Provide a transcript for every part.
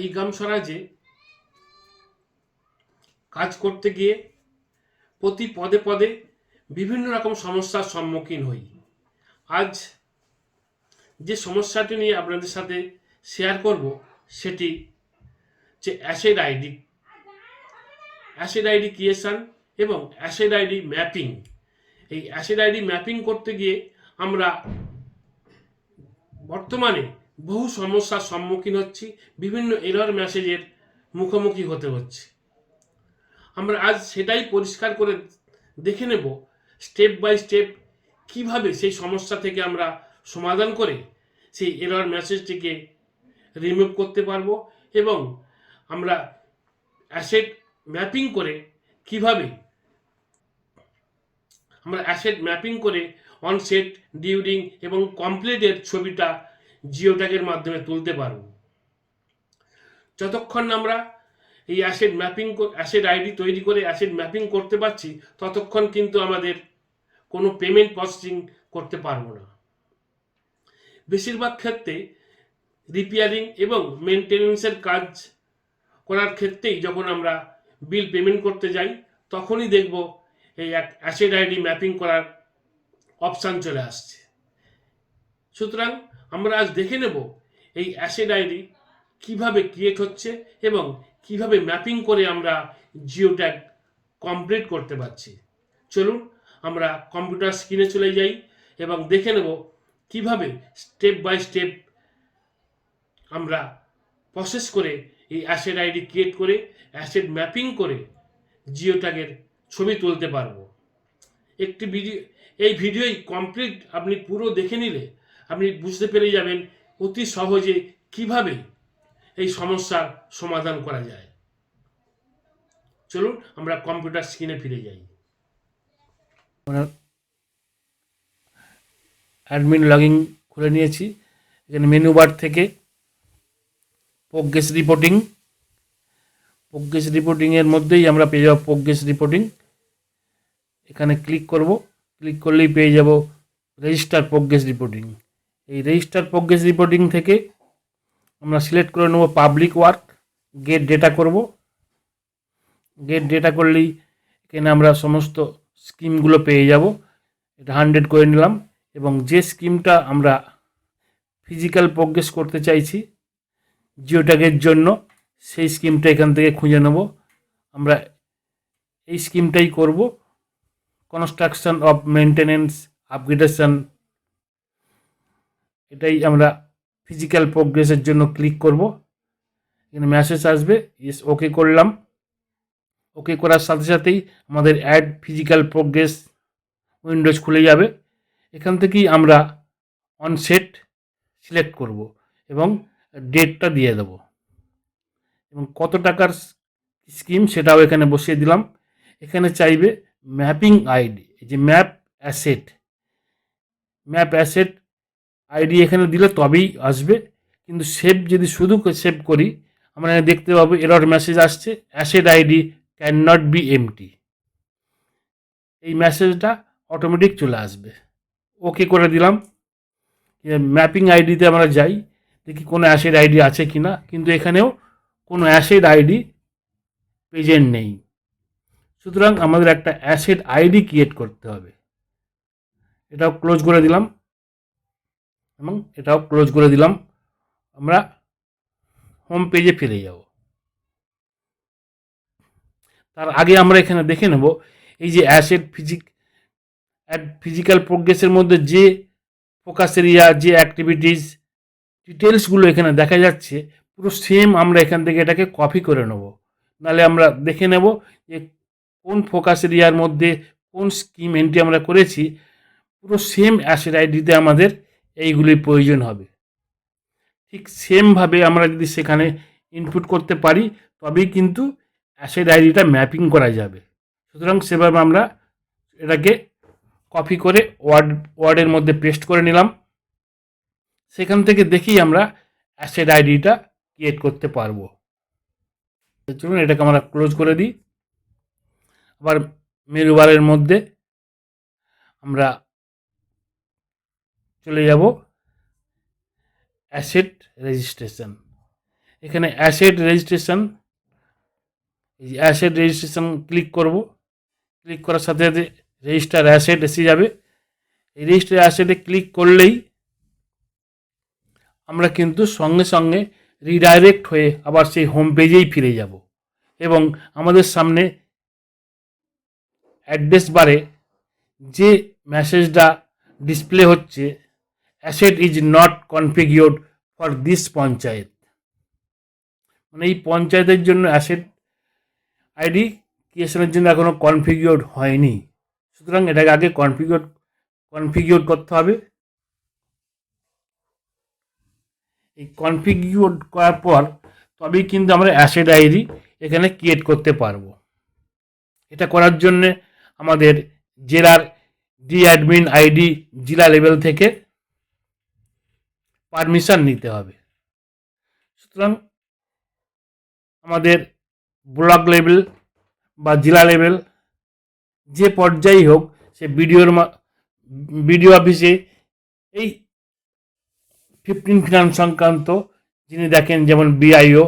ইগাম স্বরাজে কাজ করতে গিয়ে প্রতি পদে পদে বিভিন্ন রকম সমস্যার সম্মুখীন হই। আজ যে সমস্যাটি নিয়ে আপনাদের সাথে শেয়ার করব সেটি যে অ্যাসিড আইডি ক্রিয়েশন এবং অ্যাসিড আইডি ম্যাপিং। এই অ্যাসিড আইডি ম্যাপিং করতে গিয়ে আমরা বর্তমানে বহু সমস্যার সম্মুখীন হচ্ছি, বিভিন্ন এরর মেসেজের মুখোমুখি হতে হচ্ছে। আমরা আজ সেটাই পরিষ্কার করে দেখে নেব স্টেপ বাই স্টেপ কিভাবে সেই সমস্যা থেকে আমরা সমাধান করে সেই এরর মেসেজটিকে রিমুভ করতে পারবো এবং আমরা অ্যাসেট ম্যাপিং করে কিভাবে অনসেট, ডিউরিং এবং কমপ্লিটের ছবিটা জিওট্যাগের মাধ্যমে তুলতে পারবো। যতক্ষণ আমরা এই অ্যাসেট আইডি তৈরি করে অ্যাসেট ম্যাপিং করতে পারছি ততক্ষণ কিন্তু আমাদের কোনো পেমেন্ট প্রসেসিং করতে পারবো না। বেশিরভাগ ক্ষেত্রে রিপেয়ারিং এবং মেনটেন্যান্সের কাজ করার ক্ষেত্রেই যখন আমরা বিল পেমেন্ট করতে যাই তখনই দেখব এই অ্যাসেট আইডি ম্যাপিং করার অপশান চলে আসছে। সুতরাং আমরা আজ দেখে নেব এই অ্যাসেট আইডি কিভাবে ক্রিয়েট হচ্ছে এবং কিভাবে ম্যাপিং করে আমরা জিওট্যাগ কমপ্লিট করতে পারছি। চলুন আমরা কম্পিউটার স্ক্রিনে চলে যাই এবং দেখে নেব কিভাবে স্টেপ বাই স্টেপ আমরা প্রসেস করে এই অ্যাসেট আইডি ক্রিয়েট করে অ্যাসেট ম্যাপিং করে জিওট্যাগের ছবি তুলতে পারবো। এই ভিডিওই কমপ্লিট আপনি পুরো দেখে নিলে আপনি বুঝতে পেরে যাবেন অতি সহজে কিভাবে এই সমস্যার সমাধান করা যায়। চলুন আমরা কম্পিউটার স্ক্রিনে ফিরে যাই। অ্যাডমিন লগইন খুলে নিয়েছি। এখানে মেনু বার থেকে প্রোগ্রেস রিপোর্টিংয়ের মধ্যেই আমরা পেয়ে যাব প্রোগ্রেস রিপোর্টিং। এখানে ক্লিক করব, ক্লিক করলেই পেয়ে যাব রেজিস্টার প্রোগ্রেস রিপোর্টিং। এই রেজিস্টার প্রোগ্রেস রিপোর্টিং থেকে আমরা সিলেক্ট করে নেব পাবলিক ওয়ার্ক, গেট ডেটা করব। গেট ডেটা করলেই এখানে আমরা সমস্ত স্কিমগুলো পেয়ে যাব। এটা 100 করে নিলাম এবং যে স্কিমটা আমরা ফিজিক্যাল প্রোগ্রেস করতে চাইছি জিওট্যাগের জন্য সেই স্কিমটা এখান থেকে খুঁজে নেব। আমরা এই স্কিমটাই করব, কনস্ট্রাকশন অফ মেনটেনেন্স আপগ্রেডেশন। এটাই আমরা ফিজিক্যাল প্রোগ্রেসের জন্য ক্লিক করব। এখানে মেসেজ আসবে, ইয়েস ওকে করলাম। ওকে করার সাথে সাথেই আমাদের অ্যাড ফিজিক্যাল প্রোগ্রেস উইন্ডোজ খুলে যাবে। এখান থেকেই আমরা অনসেট সিলেক্ট করব এবং ডেটটা দিয়ে দেব এবং কত টাকার স্কিম সেটাও এখানে বসিয়ে দিলাম। এখানে চাইবে ম্যাপিং আইডি, যে ম্যাপ অ্যাসেট আইডি এখানে দিলে তবেই আসবে। কিন্তু যদি শুধু সেভ করি আমরা দেখতে পাবো এরর মেসেজ আসছে, asset ID can not be empty. এই মেসেজটা অটোমেটিক চলে আসবে। ওকে করে দিলাম। ম্যাপিং আইডিতে আমরা যাই, দেখি কোনো অ্যাসেট আইডি আছে কি না, কিন্তু এখানেও কোনো অ্যাসেট আইডি প্রেজেন্ট নেই। সুতরাং আমাদের একটা অ্যাসেট আইডি ক্রিয়েট করতে হবে। এটাও ক্লোজ করে দিলাম এবং এটাও ক্লোজ করে দিলাম। আমরা হোম পেজে ফিরে যাব। তার আগে আমরা এখানে দেখে নেব এই যে ফিজিক্যাল প্রোগ্রেসের মধ্যে যে ফোকাস এরিয়া, যে অ্যাক্টিভিটিস ডিটেলসগুলো এখানে দেখা যাচ্ছে পুরো সেম আমরা এখান থেকে এটাকে কপি করে নেব। নাহলে আমরা দেখে নেব যে কোন ফোকাস এরিয়ার মধ্যে কোন স্কিম এন্ট্রি আমরা করেছি। পুরো সেম অ্যাসেট আইডিতে আমাদের এইগুলির প্রয়োজন হবে। ঠিক সেমভাবে আমরা যদি সেখানে ইনপুট করতে পারি তবেই কিন্তু অ্যাসেট আইডিটা ম্যাপিং করা যাবে। সুতরাং সেভাবে আমরা এটাকে কপি করে ওয়ার্ডের মধ্যে পেস্ট করে নিলাম। সেখান থেকে দেখেই আমরা অ্যাসেট আইডিটা ক্রিয়েট করতে পারবো। চলুন এটাকে আমরা ক্লোজ করে দিই। আবার মেনু বারের মধ্যে আমরা চলে যাব অ্যাসেট রেজিস্ট্রেশন। এখানে অ্যাসেট রেজিস্ট্রেশন, এই অ্যাসেট রেজিস্ট্রেশন ক্লিক করব। ক্লিক করার সাথে সাথে রেজিস্টার অ্যাসেট এসে যাবে। এই রেজিস্টার অ্যাসেটে ক্লিক করলেই আমরা কিন্তু সঙ্গে সঙ্গে রিডাইরেক্ট হয়ে আবার সেই হোম পেজেই ফিরে যাব এবং আমাদের সামনে অ্যাড্রেস বারে যে মেসেজটা ডিসপ্লে হচ্ছে, asset is not configured for this panchayat, মানে এই পঞ্চায়েতের জন্য অ্যাসেট আইডি ক্রিয়েশনের জন্য এখনও কনফিগার্ড হয়নি। সুতরাং এটাকে আগে কনফিগার করতে হবে। এই কনফিগার করার পর তবেই কিন্তু আমরা অ্যাসেট আইডি এখানে ক্রিয়েট করতে পারবো। এটা করার জন্যে আমাদের জেলার ডি অ্যাডমিন আইডি জেলা লেভেল থেকে পারমিশন নিতে হবে। সুতরাং আমাদের ব্লক লেভেল বা জেলা লেভেল যে পর্যায়েই হোক, সে বিডিও অফিসে এই 15 ফিনান্স সংক্রান্ত যিনি দেখেন, যেমন বিআইও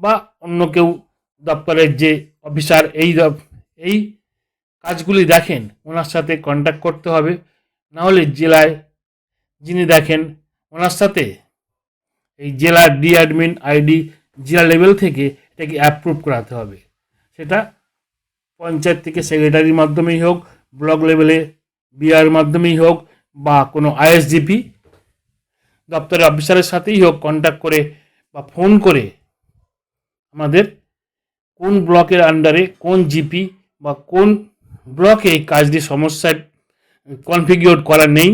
বা অন্য কেউ দপ্তরের যে অফিসার এই কাজগুলি দেখেন, ওনার সাথে কন্ট্যাক্ট করতে হবে। নাহলে জেলায় যিনি দেখেন ওনার সাথে এই জেলার ডি অ্যাডমিন আইডি জেলা লেভেল থেকে এটাকে অ্যাপ্রুভ করাতে হবে। সেটা পঞ্চায়েত থেকে সেক্রেটারির মাধ্যমেই হোক, ব্লক লেভেলে বিআর মাধ্যমেই হোক, বা কোনো আইএসডিপি দপ্তরের অফিসারের সাথেই হোক, কন্ট্যাক্ট করে বা ফোন করে আমাদের কোন ব্লকের আন্ডারে কোন জিপি বা কোন ব্লকে এই কাজটি সমস্যায় কনফিগার করা নেই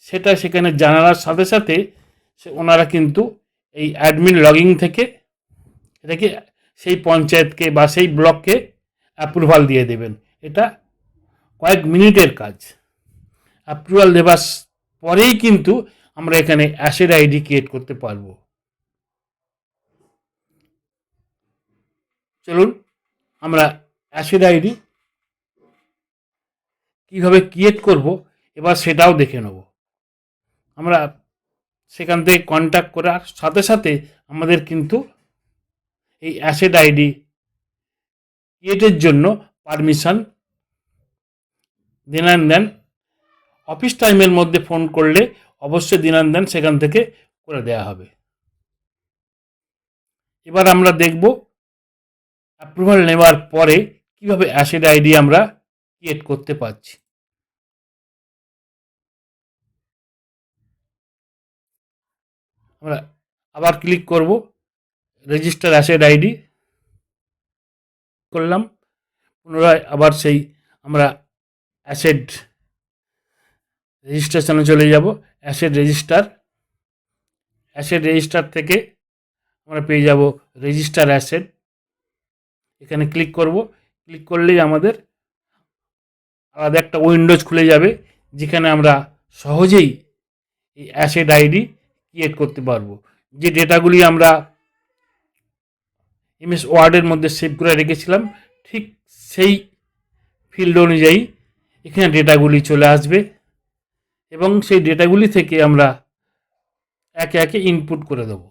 সেটা সেখানে জানার সাথে সাথে ওনারা কিন্তু এই অ্যাডমিন লগইন থেকে এটাকে সেই পঞ্চায়েতকে বা সেই ব্লককে অ্যাপ্রুভাল দিয়ে দেবেন। এটা কয়েক মিনিটের কাজ। অ্যাপ্রুভাল দেওয়ার পরেই কিন্তু আমরা এখানে অ্যাসেট আইডি ক্রিয়েট করতে পারবো। চলুন আমরা অ্যাসেট আইডি কীভাবে ক্রিয়েট করব এবার সেটাও দেখে নেব। আমরা সেখান থেকে কন্ট্যাক্ট করার সাথে সাথে আমাদের কিন্তু এই অ্যাসেট আইডি ক্রিয়েটের জন্য পারমিশন দেন। অফিস টাইমের মধ্যে ফোন করলে অবশ্যই দেন সেখান থেকে করে দেওয়া হবে। এবার আমরা দেখব অ্যাপ্রুভাল নেওয়ার পরে কিভাবে অ্যাসেট আইডি আমরা ক্রিয়েট করতে পারছি। আমরা আবার ক্লিক করব রেজিস্টার অ্যাসেট আইডি, করলাম। পুনরায় আবার সেই আমরা অ্যাসেট রেজিস্ট্রেশনে চলে যাব। অ্যাসেট রেজিস্টার থেকে আমরা পেয়ে যাব রেজিস্টার অ্যাসেট। এখানে ক্লিক করব। ক্লিক করলেই আমাদের আলাদা একটা উইন্ডোজ খুলে যাবে, যেখানে আমরা সহজেই এই অ্যাসেট আইডি ক্রিয়েট করতে পারবো। যে ডেটাগুলি আমরা এমএস ওয়ার্ডের মধ্যে সেভ করে রেখেছিলাম, ঠিক সেই ফিল্ড অনুযায়ী এখানে ডেটাগুলি চলে আসবে এবং সেই ডেটাগুলি থেকে আমরা একে একে ইনপুট করে দেবো।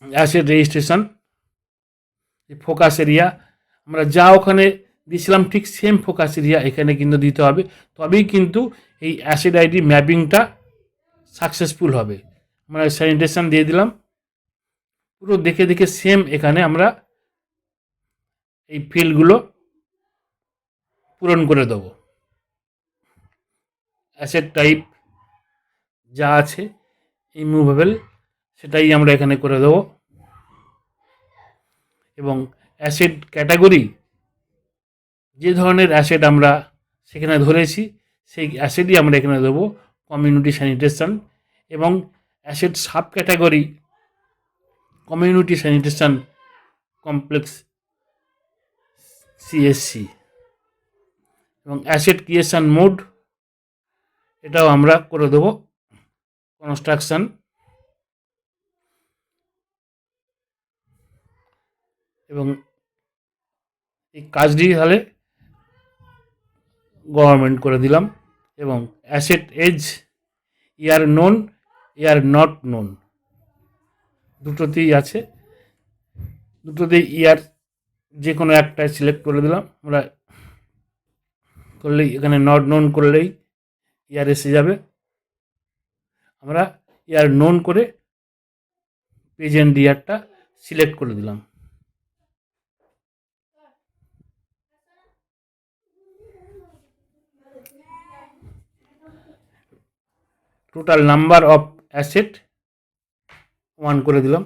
অ্যাসেট রেজিস্ট্রেশন, ফোকাস এরিয়া আমরা যা ওখানে দিয়েছিলাম ঠিক সেম ফোকাস এরিয়া এখানে কিন্তু দিতে হবে, তবেই কিন্তু এই অ্যাসেট আইডি ম্যাপিংটা সাকসেসফুল হবে। আমরা স্যানিটেশন দিয়ে দিলাম, পুরো দেখে দেখে সেম এখানে আমরা এই ফিল্ডগুলো পূরণ করে দেবো। অ্যাসেট টাইপ যা আছে ইমুভেবল সেটাই আমরা এখানে করে দেবো এবং অ্যাসেট ক্যাটাগরি যে ধরনের অ্যাসেট আমরা সেখানে ধরেছি সেই অ্যাসেটই আমরা এখানে দেবো, কমিউনিটি স্যানিটেশন, এবং asset sub category community sanitation complex CSC, এবং অ্যাসেট ক্রিয়েশন মোড এটাও আমরা করে দেবো কনস্ট্রাকশন, এবং এই কাজটি তাহলে গভর্নমেন্ট করে দিলাম। এবং asset as year known year not known দুটোতেই আছে, দুটোতেই ইয়ার যে কোনো একটাই সিলেক্ট করে দিলাম। আমরা করলেই এখানে নট নোন করলেই ইয়ার এসে যাবে। আমরা ইয়ার নোন করে প্রেজেন্ট ইয়ারটা সিলেক্ট করে দিলাম। টোটাল নাম্বার অফ অ্যাসেট 1 করে দিলাম।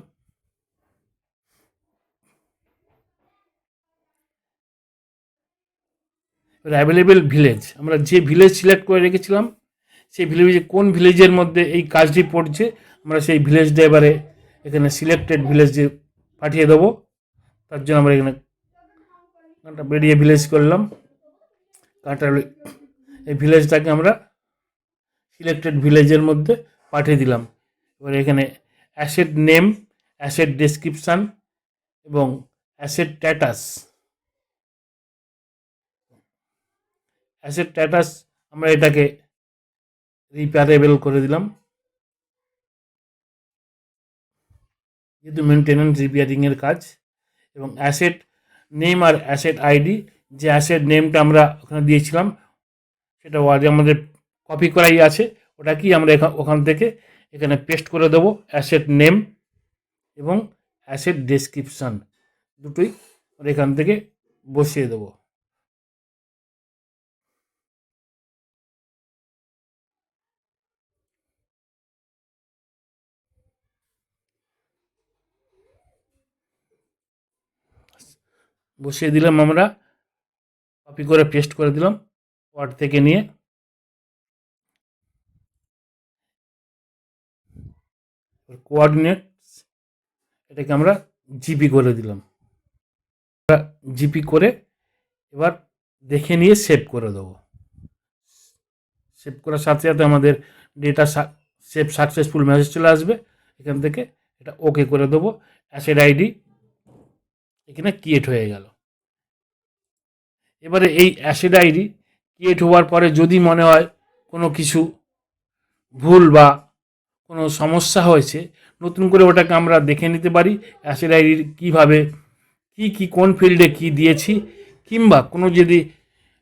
অ্যাভেলেবেল ভিলেজ, আমরা যে ভিলেজ সিলেক্ট করে রেখেছিলাম সেই ভিলেজে কোন ভিলেজের মধ্যে এই কাজটি পড়ছে আমরা সেই ভিলেজটা এবারে এখানে সিলেক্টেড ভিলেজে পাঠিয়ে দেবো। তার জন্য আমরা এখানে কাঁটা বেরিয়ে ভিলেজ করলাম, কাঁটা এই ভিলেজটাকে আমরা সিলেক্টেড ভিলেজের মধ্যে পাঠিয়ে দিলাম। এবার এখানে অ্যাসেট নেম, অ্যাসেট ডেসক্রিপশান এবং অ্যাসেট স্ট্যাটাস, অ্যাসেট স্ট্যাটাস আমরা এটাকে রিপেয়ারেবল করে দিলাম, যেহেতু মেনটেন্যান্স রিপেয়ারিংয়ের কাজ। এবং অ্যাসেট নেম আর অ্যাসেট আইডি, যে অ্যাসেট নেমটা আমরা ওখানে দিয়েছিলাম সেটা আমাদের কপি করাই আছে, ওটাকেই আমরা ওখান থেকে এখানে পেস্ট করে দেবো। অ্যাসেট নেম এবং অ্যাসেট ডেসক্রিপশান দুটোই আমরা এখান থেকে বসিয়ে দেবো। বসিয়ে দিলাম, আমরা কপি করে পেস্ট করে দিলাম ওয়ার্ড থেকে নিয়ে। কোঅর্ডিনেটস এটাকে আমরা জিপি করে দিলাম। জিপি করে এবার দেখে নিয়ে সেভ করে দেবো। সেভ করার সাথে সাথে আমাদের ডেটা সেভ সাকসেসফুল মেসেজ চলে আসবে। এখান থেকে এটা ওকে করে দেবো। অ্যাসেট আইডি এখানে ক্রিয়েট হয়ে গেল। এবারে এই অ্যাসেট আইডি ক্রিয়েট হওয়ার পরে যদি মনে হয় কোনো কিছু ভুল বা কোনো সমস্যা হয়েছে, নতুন করে ওটাকে আমরা দেখে নিতে পারি। অ্যাসেট আইডির কীভাবে কী কোন ফিল্ডে কী দিয়েছি, কিংবা কোনো যদি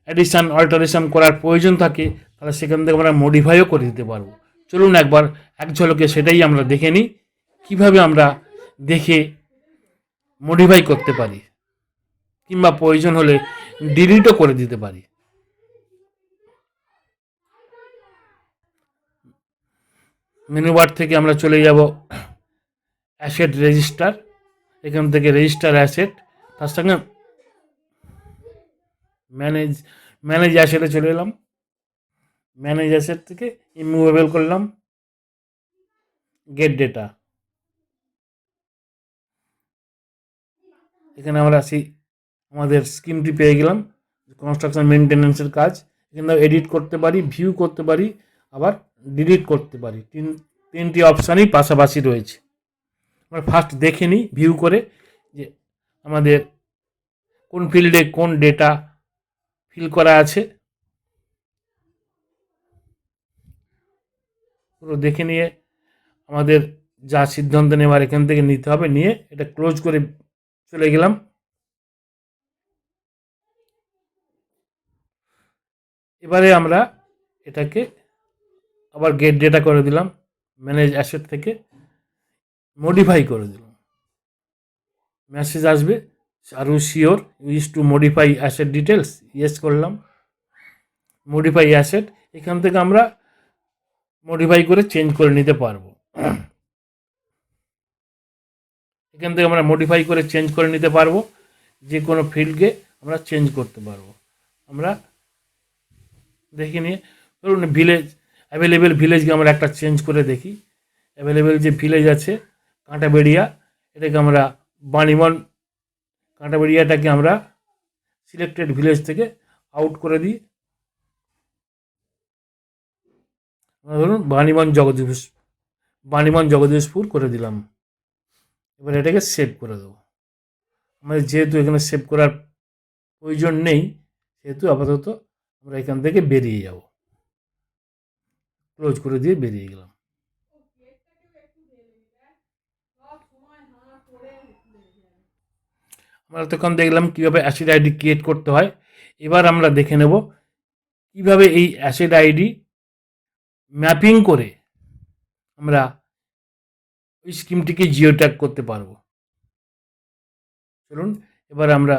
অ্যাডিশান অল্টারেশন করার প্রয়োজন থাকে তাহলে সেখান থেকে আমরা মডিফাইও করে দিতে পারবো। চলুন একবার এক ঝলকে সেটাই আমরা দেখে নিই, কীভাবে আমরা দেখে মডিফাই করতে পারি, কিংবা প্রয়োজন হলে ডিলিটও করে দিতে পারি। মেনু বার থেকে আমরা চলে যাব অ্যাসেট রেজিস্টার, এখান থেকে রেজিস্টার অ্যাসেট, তার সঙ্গে ম্যানেজ অ্যাসেটে চলে এলাম। ম্যানেজ অ্যাসেট থেকে ইমুভেবল করলাম গেট ডেটা। এখানে আমরা আমাদের স্কিমটি পেয়ে গেলাম, কনস্ট্রাকশন মেনটেন্যান্সের কাজ। এখানে এডিট করতে পারি, ভিউ করতে পারি, আবার ডিলিট করতে পারি। তিনটি অপশানই পাশাপাশি রয়েছে। আমরা ফার্স্ট দেখে নিই ভিউ করে যে আমাদের কোন ফিল্ডে কোন ডেটা ফিল করা আছে। পুরো দেখে নিয়ে আমাদের যা সিদ্ধান্ত নেওয়ার এখান থেকে নিতে হবে, নিয়ে এটা ক্লোজ করে চলে গেলাম। এবারে আমরা এটাকে আবার গেট ডেটা করে দিলাম, ম্যানেজ অ্যাসেট থেকে মডিফাই করে দিলাম। মেসেজ আসবে, are you sure wish to modify asset details, yes করলাম। মডিফাই অ্যাসেট, এখান থেকে আমরা মডিফাই করে চেঞ্জ করে নিতে পারবো। এখান থেকে আমরা মডিফাই করে চেঞ্জ করে নিতে পারবো, যে কোনো ফিল্ডকে আমরা চেঞ্জ করতে পারবো। আমরা দেখে নিয়ে ধরুন ভিলেজ, অ্যাভেলেবেল ভিলেজকে আমরা একটা চেঞ্জ করে দেখি। অ্যাভেলেবেল যে ভিলেজ আছে কাঁটাবেড়িয়া, এটাকে আমরা বাণীবন, কাঁটাবেড়িয়াটাকে আমরা সিলেক্টেড ভিলেজ থেকে আউট করে দিই। ধরুন বাণীবন জগদীশপুর করে দিলাম। এবার এটাকে সেভ করে দেবো। আমাদের যেহেতু এখানে সেভ করার প্রয়োজন নেই, সেহেতু আপাতত আমরা এখান থেকে বেরিয়ে যাব। ক্লোজ করে দিয়ে বেরিয়ে গেলাম। আমরা তখন দেখলাম কিভাবে অ্যাসিড আইডি ক্রিয়েট করতে হয়। এবার আমরা দেখে নেব কিভাবে এই অ্যাসিড আইডি ম্যাপিং করে আমরা ওই স্কিমটিকে জিও ট্যাগ করতে পারবো। চলুন এবার আমরা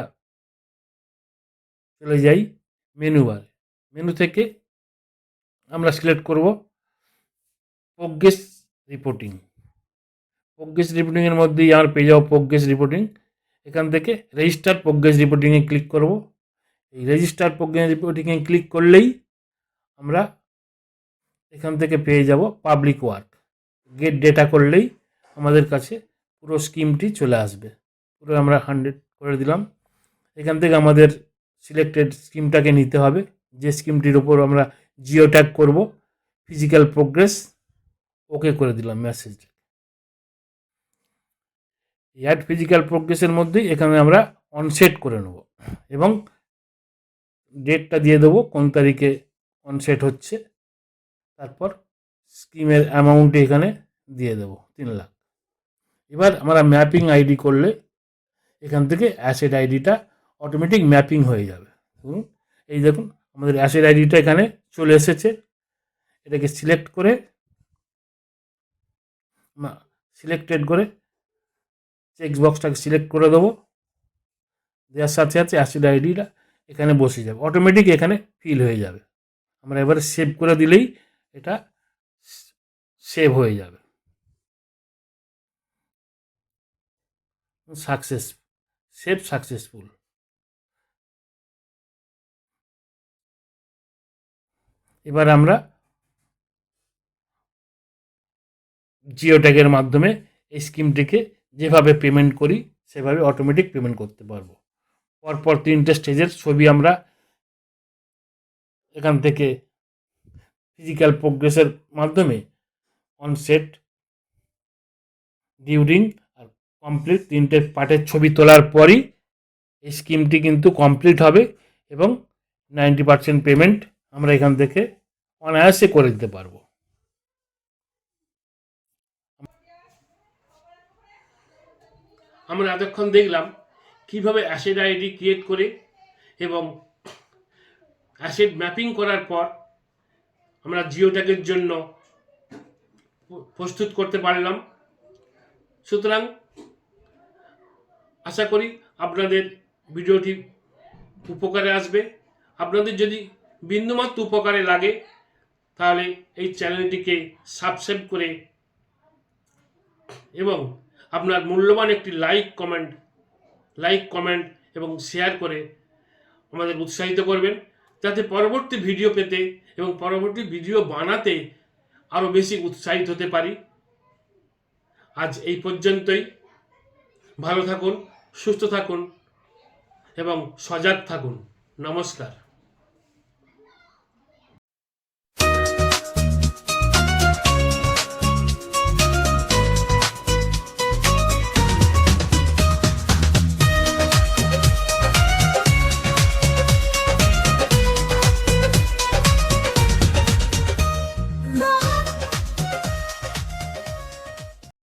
চলে যাই মেনু বারে। মেনু থেকে আমরা সিলেক্ট করব প্রোগ্রেস রিপোর্টিং। প্রোগ্রেস রিপোর্টিংয়ের মধ্যেই আমরা পেয়ে যাবো প্রোগ্রেস রিপোর্টিং। এখান থেকে রেজিস্টার প্রোগ্রেস রিপোর্টিংয়ে ক্লিক করব। এই রেজিস্টার প্রোগ্রেস রিপোর্টিংয়ে ক্লিক করলেই আমরা এখান থেকে পেয়ে যাব পাবলিক ওয়ার্ক। গেট ডেটা করলেই আমাদের কাছে পুরো স্কিমটি চলে আসবে। পুরো আমরা 100 করে দিলাম। এখান থেকে আমাদের সিলেক্টেড স্কিমটাকে নিতে হবে, যে স্কিমটির ওপর আমরা জিও ট্যাগ করব। ফিজিক্যাল প্রোগ্রেস ওকে করে দিলাম মেসেজ। অ্যাড ফিজিক্যাল প্রোগ্রেসের মধ্যেই এখানে আমরা অনসেট করে নেব এবং ডেটটা দিয়ে দেবো কোন তারিখে অনসেট হচ্ছে। তারপর স্কিমের অ্যামাউন্ট এখানে দিয়ে দেবো 3 লাখ। এবার আমরা ম্যাপিং আইডি করলে এখান থেকে অ্যাসেট আইডিটা অটোমেটিক ম্যাপিং হয়ে যাবে। এই দেখুন আমাদের অ্যাসেট আইডিটা এখানে চলে এসেছে। এটাকে সিলেক্ট করে সিলেক্টেড করে চেক বক্সটাকে সিলেক্ট করে দেবো। দেওয়ার সাথে সাথে অ্যাসেট আইডিটা এখানে বসে যাবে, অটোমেটিক এখানে ফিল হয়ে যাবে। আমরা এবারে সেভ করে দিলেই এটা সেভ হয়ে যাবে। Success, save successful. এবার আমরা জিও ট্যাগের মাধ্যমে এই স্কিমটিকে যেভাবে পেমেন্ট করি সেভাবে অটোমেটিক পেমেন্ট করতে পারবো। পরপর 3টে স্টেজের ছবি আমরা এখান থেকে ফিজিক্যাল প্রোগ্রেসের মাধ্যমে অনসেট, ডিউরিং আর কমপ্লিট 3টে পার্টের ছবি তোলার পরই এই স্কিমটি কিন্তু কমপ্লিট হবে এবং 90% পেমেন্ট আমরা এখান থেকে অনায়াসে করে দিতে পারবো। আমরা এতক্ষণ দেখলাম কিভাবে অ্যাসেট আইডি ক্রিয়েট করে এবং অ্যাসেট ম্যাপিং করার পর আমরা জিও ট্যাগের জন্য প্রস্তুত করতে পারলাম। সুতরাং আশা করি আপনাদের ভিডিওটি উপকারে আসবে। আপনাদের যদি বিন্দুমাত্র উপকারে লাগে তাহলে এই চ্যানেলটিকে সাবস্ক্রাইব করে এবং আপনার মূল্যবান একটি লাইক কমেন্ট এবং শেয়ার করে আমাদের উৎসাহিত করবেন, যাতে পরবর্তী ভিডিও পেতে এবং পরবর্তী ভিডিও বানাতে আরও বেশি উৎসাহিত হতে পারি। আজ এই পর্যন্তই। ভালো থাকুন, সুস্থ থাকুন এবং সজাগ থাকুন। নমস্কার।